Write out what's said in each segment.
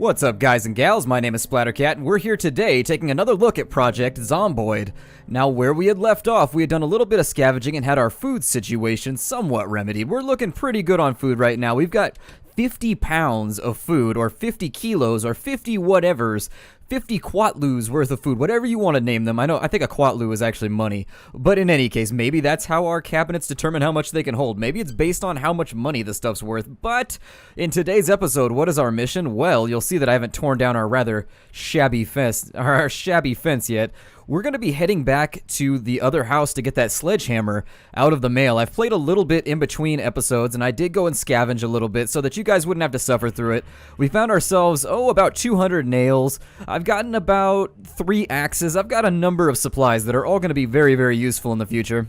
What's up, guys and gals? My name is Splattercat, and we're here today taking another look at Project Zomboid. Now, where we had left off, we had done a little bit of scavenging and had our food situation somewhat remedied. We're looking pretty good on food right now. We've got 50 pounds of food, or 50 kilos, or 50 whatevers, 50 quatlus worth of food, whatever you want to name them. I think a quatlu is actually money, but in any case, maybe that's how our cabinets determine how much they can hold. Maybe it's based on how much money the stuff's worth. But in today's episode, what is our mission? Well, you'll see that I haven't torn down our rather shabby fence yet. We're going to be heading back to the other house to get that sledgehammer out of the mail. I've played a little bit in between episodes, and I did go and scavenge a little bit so that you guys wouldn't have to suffer through it. We found ourselves, about 200 nails. I've gotten about 3 axes. I've got a number of supplies that are all going to be very, very useful in the future.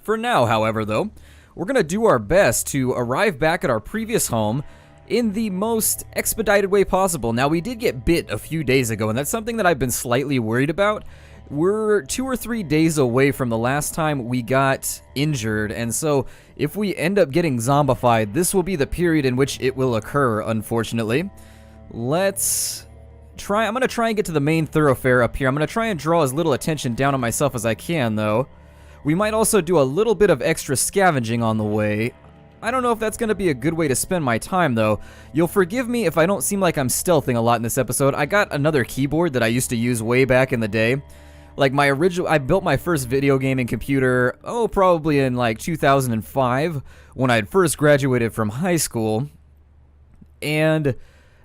For now, however, though, we're going to do our best to arrive back at our previous home in the most expedited way possible. Now, we did get bit a few days ago, and that's something that I've been slightly worried about. We're 2 or 3 days away from the last time we got injured, and so if we end up getting zombified, this will be the period in which it will occur, unfortunately. Let's try. I'm going to try and get to the main thoroughfare up here. I'm going to try and draw as little attention down on myself as I can, though. We might also do a little bit of extra scavenging on the way. I don't know if that's going to be a good way to spend my time, though. You'll forgive me if I don't seem like I'm stealthing a lot in this episode. I got another keyboard that I used to use way back in the day. Like I built my first video gaming computer, probably in like 2005, when I had first graduated from high school. And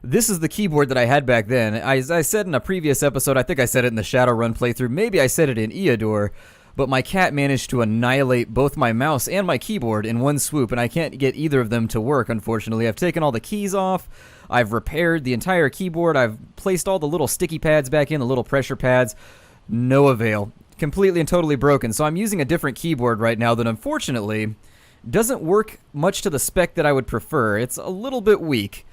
this is the keyboard that I had back then. As I said in a previous episode, I think I said it in the Shadowrun playthrough, maybe I said it in Eodor, but my cat managed to annihilate both my mouse and my keyboard in one swoop, and I can't get either of them to work, unfortunately. I've taken all the keys off, I've repaired the entire keyboard, I've placed all the little sticky pads back in, the little pressure pads. No avail. Completely and totally broken. So I'm using a different keyboard right now that unfortunately doesn't work much to the spec that I would prefer. It's a little bit weak.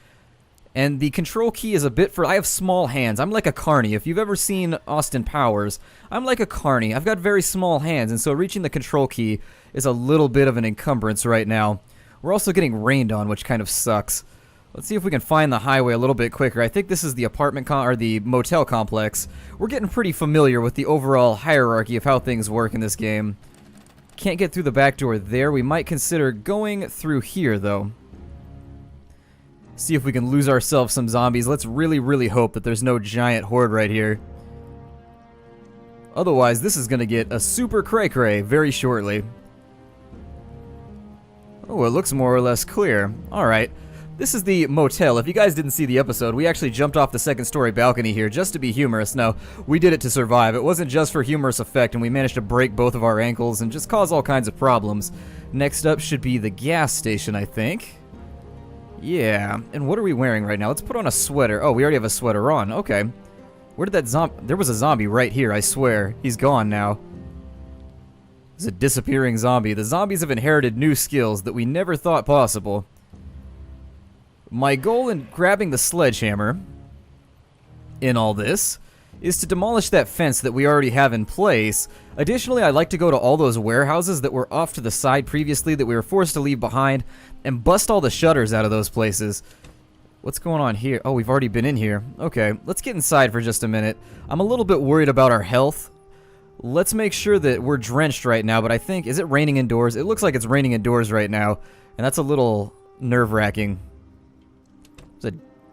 And the control key is a bit I have small hands. I'm like a carny. If you've ever seen Austin Powers, I'm like a carny. I've got very small hands, and so reaching the control key is a little bit of an encumbrance right now. We're also getting rained on, which kind of sucks. Let's see if we can find the highway a little bit quicker. I think this is the or the motel complex. We're getting pretty familiar with the overall hierarchy of how things work in this game. Can't get through the back door there. We might consider going through here, though. See if we can lose ourselves some zombies. Let's really, really hope that there's no giant horde right here. Otherwise, this is going to get a super cray-cray very shortly. Oh, it looks more or less clear. Alright. This is the motel. If you guys didn't see the episode, we actually jumped off the second-story balcony here just to be humorous. No, we did it to survive. It wasn't just for humorous effect, and we managed to break both of our ankles and just cause all kinds of problems. Next up should be the gas station, I think. Yeah, and what are we wearing right now? Let's put on a sweater. Oh, we already have a sweater on. Okay. Where did that zombie... There was a zombie right here, I swear. He's gone now. There's a disappearing zombie. The zombies have inherited new skills that we never thought possible. My goal in grabbing the sledgehammer in all this is to demolish that fence that we already have in place. Additionally, I'd like to go to all those warehouses that were off to the side previously that we were forced to leave behind and bust all the shutters out of those places. What's going on here? Oh, we've already been in here. Okay, let's get inside for just a minute. I'm a little bit worried about our health. Let's make sure that we're drenched right now, but I think... Is it raining indoors? It looks like it's raining indoors right now, and that's a little nerve-wracking.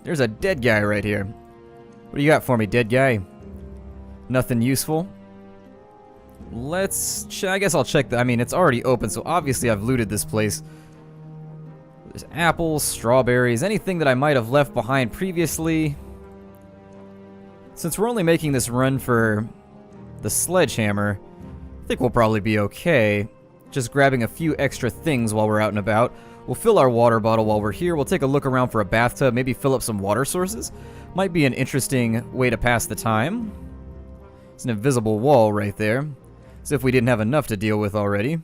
There's a dead guy right here. What do you got for me, dead guy? Nothing useful? I guess I'll check I mean, it's already open, so obviously I've looted this place. There's apples, strawberries, anything that I might have left behind previously. Since we're only making this run for the sledgehammer, I think we'll probably be okay. Just grabbing a few extra things while we're out and about. We'll fill our water bottle while we're here. We'll take a look around for a bathtub, maybe fill up some water sources. Might be an interesting way to pass the time. It's an invisible wall right there. As if we didn't have enough to deal with already.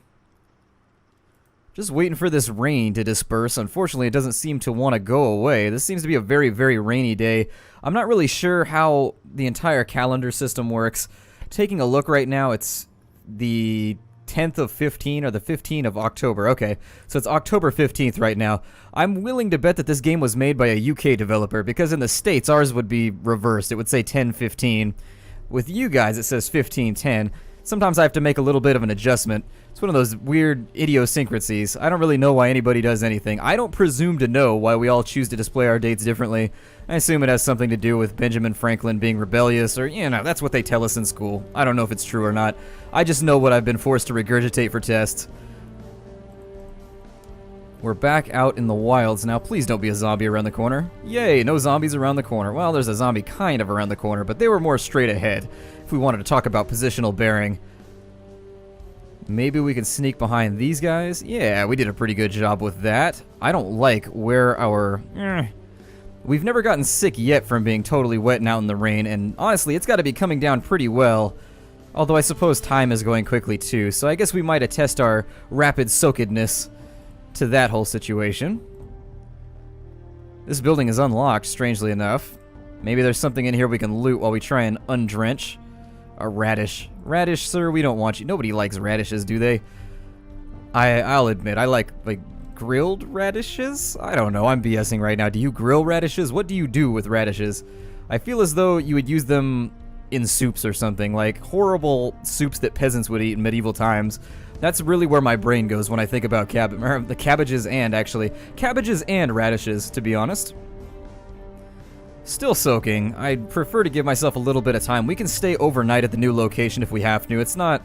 Just waiting for this rain to disperse. Unfortunately, it doesn't seem to want to go away. This seems to be a very, very rainy day. I'm not really sure how the entire calendar system works. Taking a look right now, it's the 10th of 15 or the 15th of October. Okay, so it's October 15th right now. I'm willing to bet that this game was made by a UK developer, because in the States, ours would be reversed. It would say 10-15. With you guys, it says 15-10. Sometimes I have to make a little bit of an adjustment. It's one of those weird idiosyncrasies. I don't really know why anybody does anything. I don't presume to know why we all choose to display our dates differently. I assume it has something to do with Benjamin Franklin being rebellious, or, you know, that's what they tell us in school. I don't know if it's true or not. I just know what I've been forced to regurgitate for tests. We're back out in the wilds now. Please don't be a zombie around the corner. Yay, no zombies around the corner. Well, there's a zombie kind of around the corner, but they were more straight ahead, if we wanted to talk about positional bearing. Maybe we can sneak behind these guys? Yeah, we did a pretty good job with that. I don't like where our... We've never gotten sick yet from being totally wet and out in the rain, and honestly, it's got to be coming down pretty well. Although I suppose time is going quickly too, so I guess we might attest our rapid soakedness to that whole situation. This building is unlocked, strangely enough. Maybe there's something in here we can loot while we try and undrench. A radish. Radish, sir, we don't want you. Nobody likes radishes, do they? I'll admit, I like grilled radishes? I don't know, I'm BSing right now. Do you grill radishes? What do you do with radishes? I feel as though you would use them in soups or something, like horrible soups that peasants would eat in medieval times. That's really where my brain goes when I think about the cabbages and radishes, to be honest. Still soaking. I'd prefer to give myself a little bit of time. We can stay overnight at the new location if we have to. It's not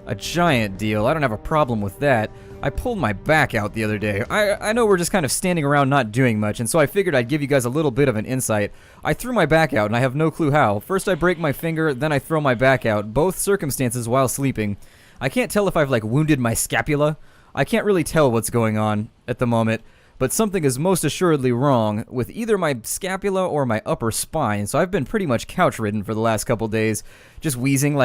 a giant deal. I don't have a problem with that. I pulled my back out the other day. I know we're just kind of standing around not doing much, and so I figured I'd give you guys a little bit of an insight. I threw my back out, and I have no clue how. First I break my finger, then I throw my back out. Both circumstances while sleeping. I can't tell if I've, wounded my scapula. I can't really tell what's going on at the moment. But something is most assuredly wrong with either my scapula or my upper spine, so I've been pretty much couch-ridden for the last couple days, just wheezing.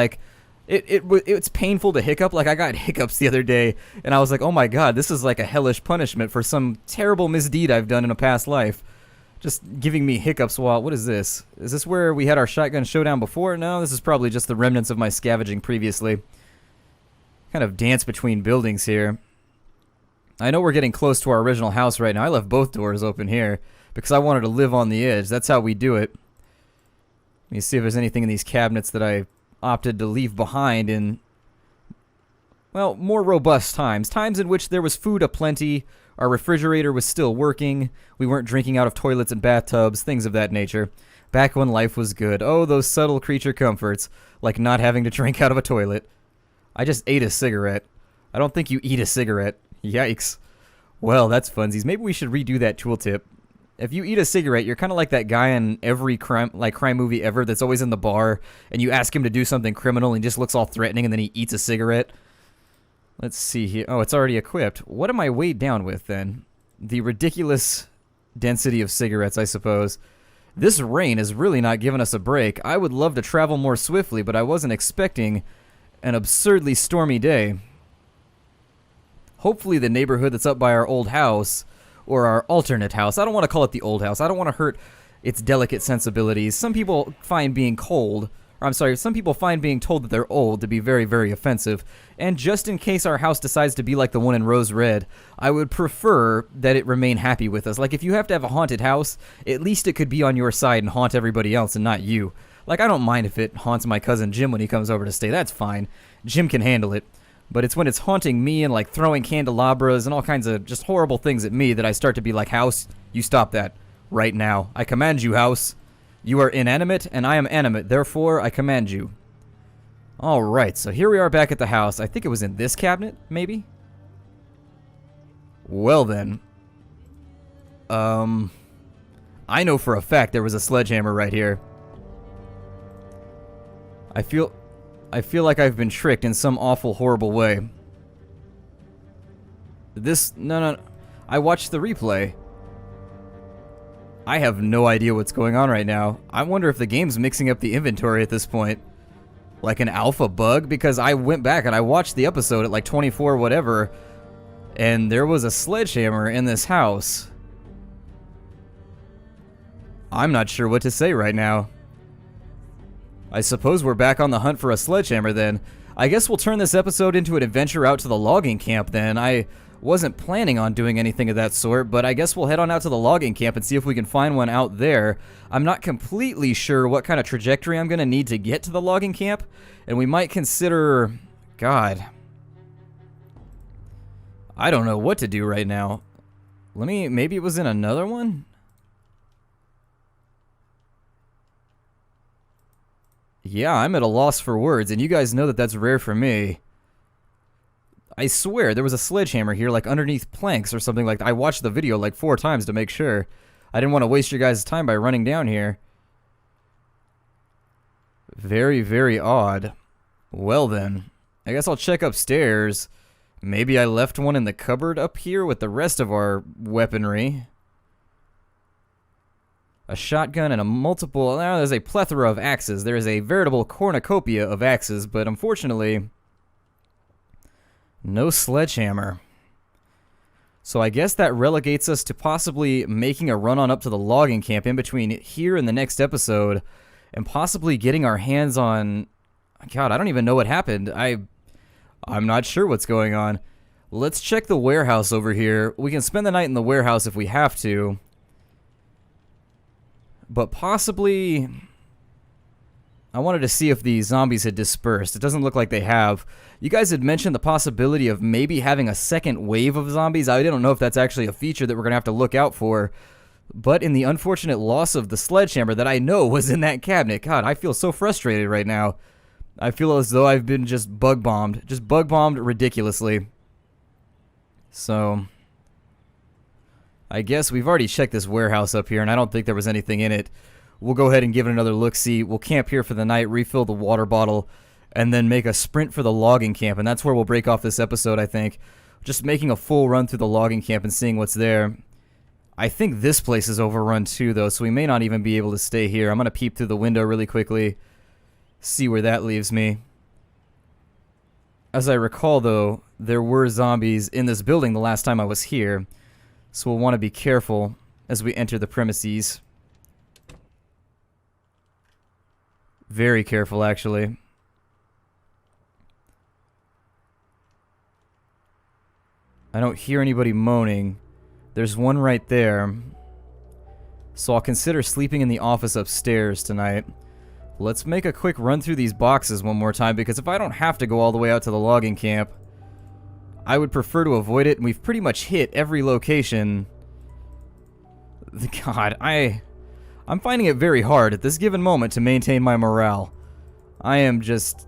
It's painful to hiccup. I got hiccups the other day, and I was like, oh my god, this is like a hellish punishment for some terrible misdeed I've done in a past life. Just giving me hiccups while... What is this? Is this where we had our shotgun showdown before? No, this is probably just the remnants of my scavenging previously. Kind of dance between buildings here. I know we're getting close to our original house right now. I left both doors open here because I wanted to live on the edge. That's how we do it. Let me see if there's anything in these cabinets that I opted to leave behind in, well, more robust times. Times in which there was food aplenty, our refrigerator was still working, we weren't drinking out of toilets and bathtubs, things of that nature. Back when life was good. Oh, those subtle creature comforts, like not having to drink out of a toilet. I just ate a cigarette. I don't think you eat a cigarette. Yikes. Well, that's funsies. Maybe we should redo that tooltip. If you eat a cigarette, you're kind of like that guy in every crime movie ever that's always in the bar, and you ask him to do something criminal, and he just looks all threatening, and then he eats a cigarette. Let's see here. Oh, it's already equipped. What am I weighed down with, then? The ridiculous density of cigarettes, I suppose. This rain is really not giving us a break. I would love to travel more swiftly, but I wasn't expecting an absurdly stormy day. Hopefully the neighborhood that's up by our old house, or our alternate house, I don't want to call it the old house, I don't want to hurt its delicate sensibilities. Some people find being told that they're old to be very, very offensive, and just in case our house decides to be like the one in Rose Red, I would prefer that it remain happy with us. Like, if you have to have a haunted house, at least it could be on your side and haunt everybody else and not you. Like, I don't mind if it haunts my cousin Jim when he comes over to stay, that's fine. Jim can handle it. But it's when it's haunting me and, throwing candelabras and all kinds of just horrible things at me that I start to be like, house, you stop that right now. I command you, house. You are inanimate, and I am animate. Therefore, I command you. Alright, so here we are back at the house. I think it was in this cabinet, maybe? Well, then. I know for a fact there was a sledgehammer right here. I feel like I've been tricked in some awful, horrible way. No. I watched the replay. I have no idea what's going on right now. I wonder if the game's mixing up the inventory at this point. Like an alpha bug? Because I went back and I watched the episode at 24 whatever, and there was a sledgehammer in this house. I'm not sure what to say right now. I suppose we're back on the hunt for a sledgehammer then. I guess we'll turn this episode into an adventure out to the logging camp then. I wasn't planning on doing anything of that sort, but I guess we'll head on out to the logging camp and see if we can find one out there. I'm not completely sure what kind of trajectory I'm going to need to get to the logging camp, and we might consider... God. I don't know what to do right now. Maybe it was in another one? Yeah, I'm at a loss for words, and you guys know that that's rare for me. I swear, there was a sledgehammer here, like, underneath planks or something like that. I watched the video, like, 4 times to make sure. I didn't want to waste your guys' time by running down here. Very, very odd. Well, then. I guess I'll check upstairs. Maybe I left one in the cupboard up here with the rest of our weaponry. A shotgun and there's a plethora of axes. There is a veritable cornucopia of axes, but unfortunately... no sledgehammer. So I guess that relegates us to possibly making a run on up to the logging camp in between here and the next episode, and possibly getting our hands on... God, I don't even know what happened. I'm not sure what's going on. Let's check the warehouse over here. We can spend the night in the warehouse if we have to. But possibly... I wanted to see if the zombies had dispersed. It doesn't look like they have. You guys had mentioned the possibility of maybe having a second wave of zombies. I don't know if that's actually a feature that we're going to have to look out for. But in the unfortunate loss of the sledgehammer that I know was in that cabinet, God, I feel so frustrated right now. I feel as though I've been just bug-bombed. Just bug-bombed ridiculously. So... I guess we've already checked this warehouse up here, and I don't think there was anything in it. We'll go ahead and give it another look-see. We'll camp here for the night, refill the water bottle, and then make a sprint for the logging camp. And that's where we'll break off this episode, I think. Just making a full run through the logging camp and seeing what's there. I think this place is overrun too, though, so we may not even be able to stay here. I'm going to peep through the window really quickly, see where that leaves me. As I recall, though, there were zombies in this building the last time I was here, so we'll want to be careful as we enter the premises. Very careful, actually. I don't hear anybody moaning. There's one right there. So I'll consider sleeping in the office upstairs tonight. Let's make a quick run through these boxes one more time, because if I don't have to go all the way out to the logging camp, I would prefer to avoid it, and we've pretty much hit every location. God, I'm finding it very hard at this given moment to maintain my morale. I am just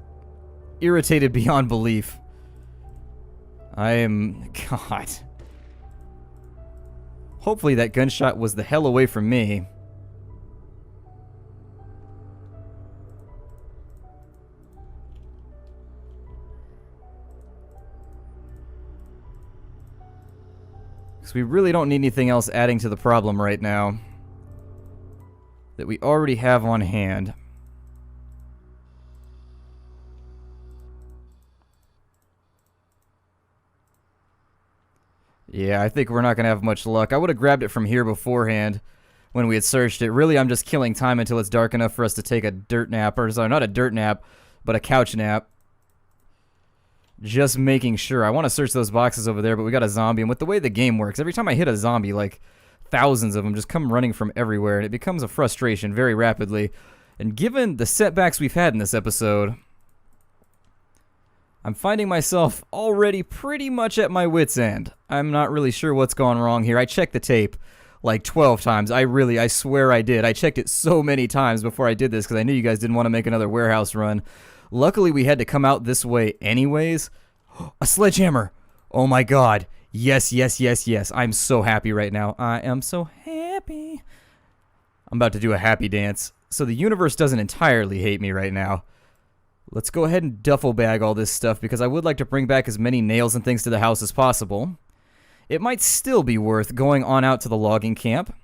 irritated beyond belief. God. Hopefully that gunshot was the hell away from me. Because we really don't need anything else adding to the problem right now that we already have on hand. Yeah, I think we're not going to have much luck. I would have grabbed it from here beforehand when we had searched it. Really, I'm just killing time until it's dark enough for us to take a dirt nap. Or, sorry, not a dirt nap, but a couch nap. Just making sure. I want to search those boxes over there, but we got a zombie. And with the way the game works, every time I hit a zombie, like, thousands of them just come running from everywhere, and it becomes a frustration very rapidly. And given the setbacks we've had in this episode, I'm finding myself already pretty much at my wit's end. I'm not really sure what's gone wrong here. I checked the tape like 12 times. I swear I did. I checked it so many times before I did this because I knew you guys didn't want to make another warehouse run. Luckily, we had to come out this way anyways. A sledgehammer! Oh my god. Yes, yes, yes, yes. I'm so happy right now. I am so happy. I'm about to do a happy dance. So the universe doesn't entirely hate me right now. Let's go ahead and duffel bag all this stuff because I would like to bring back as many nails and things to the house as possible. It might still be worth going on out to the logging camp.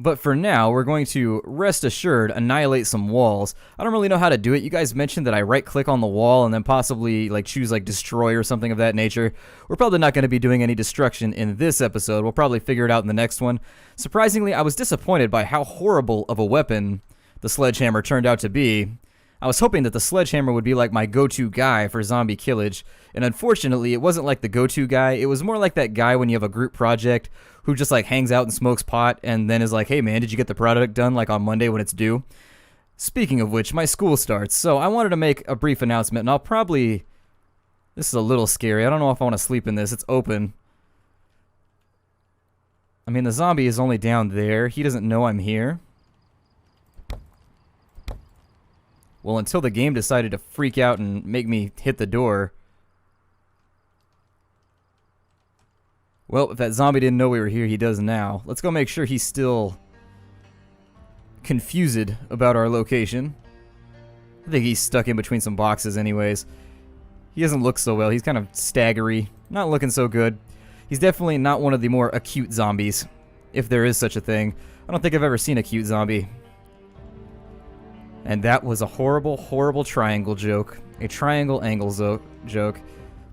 But for now, we're going to, rest assured, annihilate some walls. I don't really know how to do it. You guys mentioned that I right-click on the wall and then possibly choose destroy or something of that nature. We're probably not going to be doing any destruction in this episode. We'll probably figure it out in the next one. Surprisingly, I was disappointed by how horrible of a weapon the sledgehammer turned out to be. I was hoping that the sledgehammer would be like my go-to guy for zombie killage, and unfortunately it wasn't like the go-to guy. It was more like that guy when you have a group project who just like hangs out and smokes pot and then is like, hey man, did you get the product done like on Monday when it's due? Speaking of which, my school starts, so I wanted to make a brief announcement, and I'll probably... This is a little scary. I don't know if I want to sleep in this. It's open. I mean, the zombie is only down there. He doesn't know I'm here. Well, until the game decided to freak out and make me hit the door. Well, if that zombie didn't know we were here, he does now. Let's go make sure he's still confused about our location. I think he's stuck in between some boxes anyways. He doesn't look so well. He's kind of staggery. Not looking so good. He's definitely not one of the more acute zombies, if there is such a thing. I don't think I've ever seen a cute zombie. And that was a horrible, horrible triangle joke. A triangle angle joke.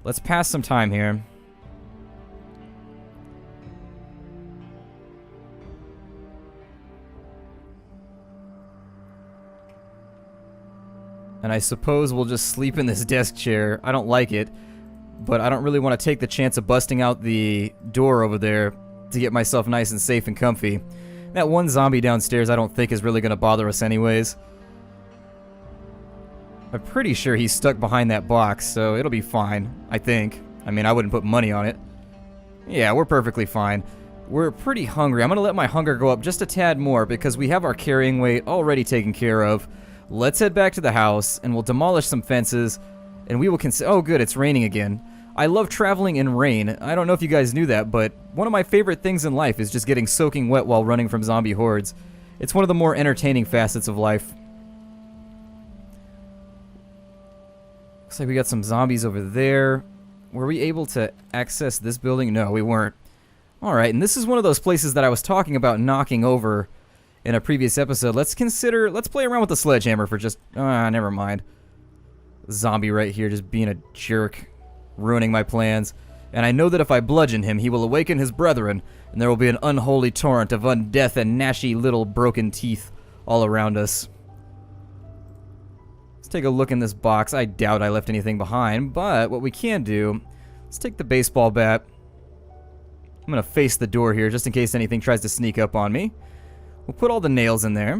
Let's pass some time here. And I suppose we'll just sleep in this desk chair. I don't like it, but I don't really want to take the chance of busting out the door over there to get myself nice and safe and comfy. That one zombie downstairs I don't think is really going to bother us anyways. I'm pretty sure he's stuck behind that box, so it'll be fine, I think. I mean, I wouldn't put money on it. Yeah, we're perfectly fine. We're pretty hungry. I'm going to let my hunger go up just a tad more because we have our carrying weight already taken care of. Let's head back to the house, and we'll demolish some fences, and we will oh good, it's raining again. I love traveling in rain. I don't know if you guys knew that, but one of my favorite things in life is just getting soaking wet while running from zombie hordes. It's one of the more entertaining facets of life. Looks like we got some zombies over there. Were we able to access this building? No, we weren't. Alright, and this is one of those places that I was talking about knocking over in a previous episode. Let's play around with the sledgehammer for just, never mind. Zombie right here just being a jerk, ruining my plans. And I know that if I bludgeon him, he will awaken his brethren, and there will be an unholy torrent of undeath and gnashy little broken teeth all around us. Let's take a look in this box. I doubt I left anything behind, but what we can do, let's take the baseball bat. I'm gonna face the door here just in case anything tries to sneak up on me. We'll put all the nails in there.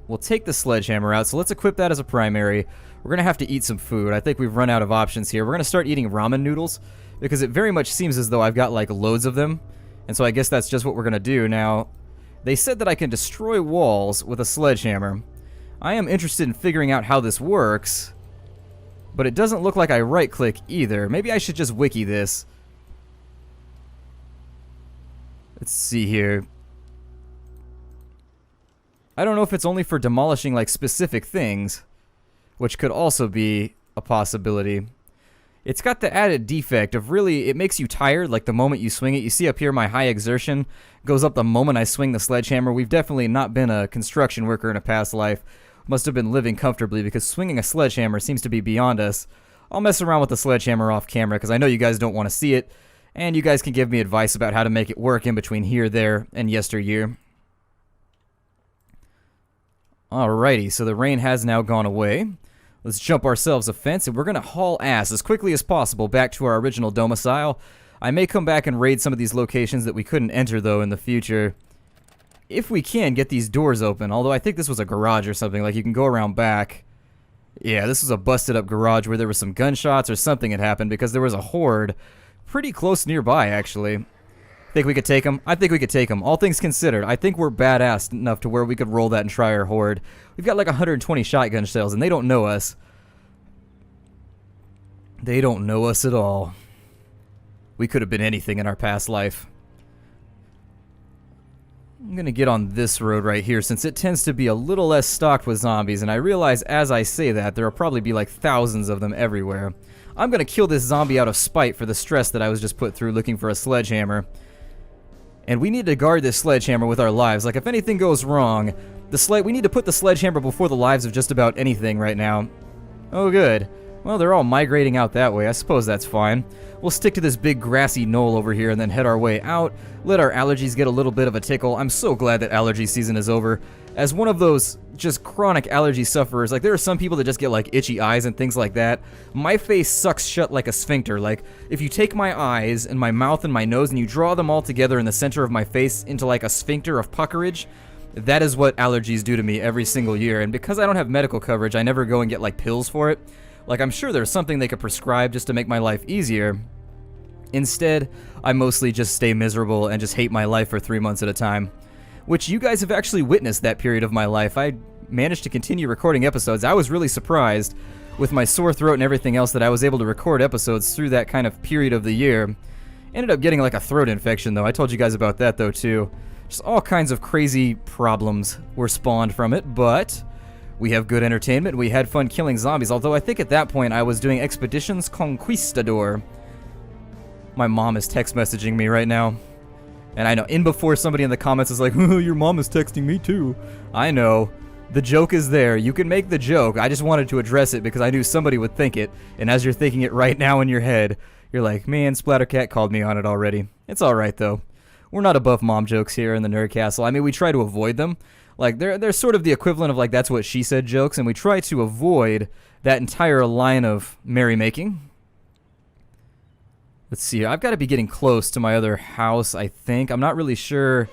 We'll take the sledgehammer out, so let's equip that as a primary. We're going to have to eat some food. I think we've run out of options here. We're going to start eating ramen noodles, because it very much seems as though I've got, like, loads of them. And so I guess that's just what we're going to do. Now, they said that I can destroy walls with a sledgehammer. I am interested in figuring out how this works, but it doesn't look like I right-click either. Maybe I should just wiki this. Let's see here. I don't know if it's only for demolishing like specific things, which could also be a possibility. It's got the added defect of really, it makes you tired like the moment you swing it. You see up here my high exertion goes up the moment I swing the sledgehammer. We've definitely not been a construction worker in a past life. Must have been living comfortably because swinging a sledgehammer seems to be beyond us. I'll mess around with the sledgehammer off camera because I know you guys don't want to see it, and you guys can give me advice about how to make it work in between here, there, and yesteryear. Alrighty, so the rain has now gone away. Let's jump ourselves a fence, and we're going to haul ass as quickly as possible back to our original domicile. I may come back and raid some of these locations that we couldn't enter, though, in the future. If we can get these doors open, although I think this was a garage or something, like you can go around back. Yeah, this was a busted-up garage where there was some gunshots or something had happened because there was a horde pretty close nearby, actually. Think we could take them? I think we could take them. All things considered, I think we're badass enough to where we could roll that and try our horde. We've got like 120 shotgun shells, and they don't know us. They don't know us at all. We could have been anything in our past life. I'm going to get on this road right here since it tends to be a little less stocked with zombies, and I realize as I say that there will probably be like thousands of them everywhere. I'm going to kill this zombie out of spite for the stress that I was just put through looking for a sledgehammer. And we need to guard this sledgehammer with our lives. Like, if anything goes wrong, we need to put the sledgehammer before the lives of just about anything right now. Oh, good. Well, they're all migrating out that way. I suppose that's fine. We'll stick to this big grassy knoll over here and then head our way out. Let our allergies get a little bit of a tickle. I'm so glad that allergy season is over. as one of those just chronic allergy sufferers, like there are some people that just get like itchy eyes and things like that. My face sucks shut like a sphincter. Like if you take my eyes and my mouth and my nose and you draw them all together in the center of my face into like a sphincter of puckerage, that is what allergies do to me every single year. And because I don't have medical coverage, I never go and get like pills for it. Like I'm sure there's something they could prescribe just to make my life easier. Instead, I mostly just stay miserable and just hate my life for 3 months at a time. Which you guys have actually witnessed that period of my life. I managed to continue recording episodes. I was really surprised with my sore throat and everything else that I was able to record episodes through that kind of period of the year. Ended up getting like a throat infection though. I told you guys about that though too. Just all kinds of crazy problems were spawned from it, but we have good entertainment. We had fun killing zombies, although I think at that point I was doing Expeditions Conquistador. My mom is text messaging me right now. And I know, in before somebody in the comments is like, oh, your mom is texting me too. I know. The joke is there. You can make the joke. I just wanted to address it because I knew somebody would think it. And as you're thinking it right now in your head, you're like, man, Splattercat called me on it already. It's alright though. We're not above mom jokes here in the Nerd Castle. I mean, we try to avoid them. Like, they're sort of the equivalent of like, that's what she said jokes. And we try to avoid that entire line of merrymaking. Let's see, I've got to be getting close to my other house, I think. I'm not really sure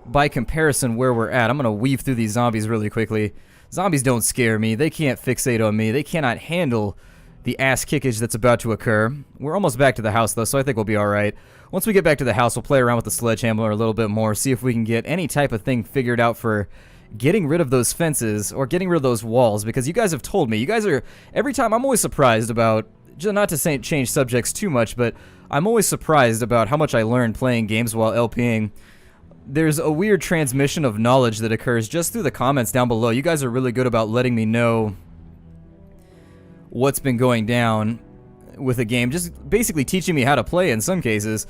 by comparison where we're at. I'm going to weave through these zombies really quickly. Zombies don't scare me. They can't fixate on me. They cannot handle the ass kickage that's about to occur. We're almost back to the house, though, so I think we'll be alright. Once we get back to the house, we'll play around with the sledgehammer a little bit more, see if we can get any type of thing figured out for getting rid of those fences or getting rid of those walls, because you guys have told me. You guys are, every time, I'm always surprised about, not to say change subjects too much, but I'm always surprised about how much I learned playing games while LPing. There's a weird transmission of knowledge that occurs just through the comments down below. You guys are really good about letting me know what's been going down with a game, just basically teaching me how to play in some cases.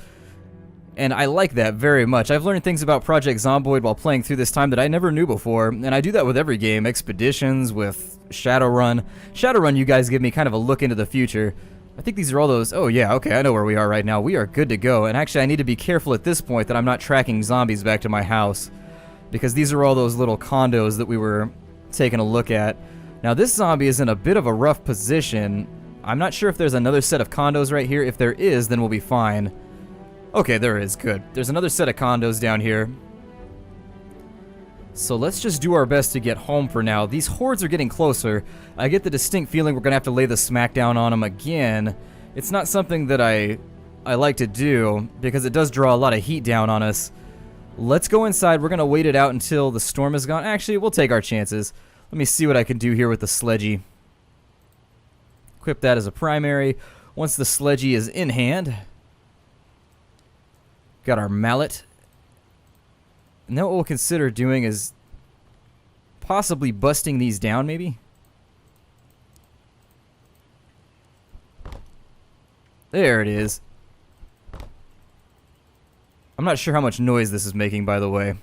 And I like that very much. I've learned things about Project Zomboid while playing through this time that I never knew before, and I do that with every game. Expeditions, with Shadowrun. Shadowrun, you guys give me kind of a look into the future. I think these are all those... Oh yeah, okay, I know where we are right now. We are good to go, and actually I need to be careful at this point that I'm not tracking zombies back to my house, because these are all those little condos that we were taking a look at. Now this zombie is in a bit of a rough position. I'm not sure if there's another set of condos right here. If there is, then we'll be fine. Okay, there is. Good. There's another set of condos down here. So let's just do our best to get home for now. These hordes are getting closer. I get the distinct feeling we're going to have to lay the smackdown on them again. It's not something that I like to do, because it does draw a lot of heat down on us. Let's go inside. We're going to wait it out until the storm is gone. Actually, we'll take our chances. Let me see what I can do here with the sledgy. Equip that as a primary. Once the sledgy is in hand... Got our mallet. And then what we'll consider doing is possibly busting these down, maybe? There it is. I'm not sure how much noise this is making, by the way.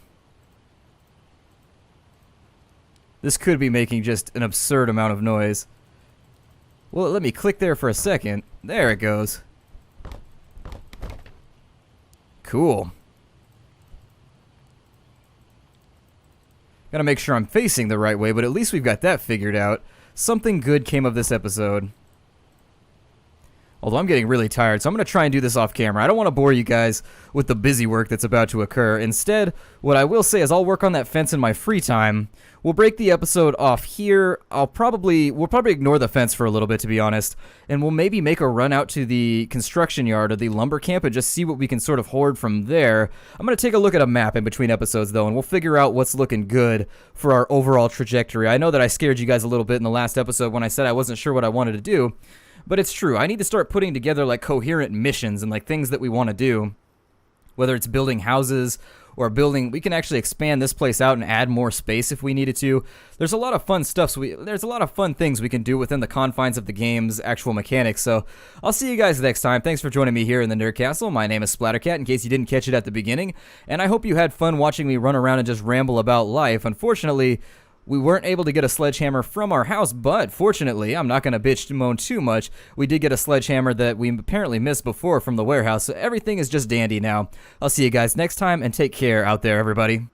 This could be making just an absurd amount of noise. Well, let me click there for a second. There it goes. Cool. Gotta make sure I'm facing the right way, but at least we've got that figured out. Something good came of this episode. Although I'm getting really tired, so I'm going to try and do this off camera. I don't want to bore you guys with the busy work that's about to occur. Instead, what I will say is I'll work on that fence in my free time. We'll break the episode off here. We'll probably ignore the fence for a little bit, to be honest. And we'll maybe make a run out to the construction yard or the lumber camp and just see what we can sort of hoard from there. I'm going to take a look at a map in between episodes, though, and we'll figure out what's looking good for our overall trajectory. I know that I scared you guys a little bit in the last episode when I said I wasn't sure what I wanted to do. But it's true. I need to start putting together like coherent missions and like things that we want to do. Whether it's building houses or building, we can actually expand this place out and add more space if we needed to. There's a lot of fun stuff. There's a lot of fun things we can do within the confines of the game's actual mechanics. So I'll see you guys next time. Thanks for joining me here in the Nerd Castle. My name is Splattercat, in case you didn't catch it at the beginning. And I hope you had fun watching me run around and just ramble about life. Unfortunately, we weren't able to get a sledgehammer from our house, but fortunately, I'm not going to bitch and moan too much. We did get a sledgehammer that we apparently missed before from the warehouse, so everything is just dandy now. I'll see you guys next time, and take care out there, everybody.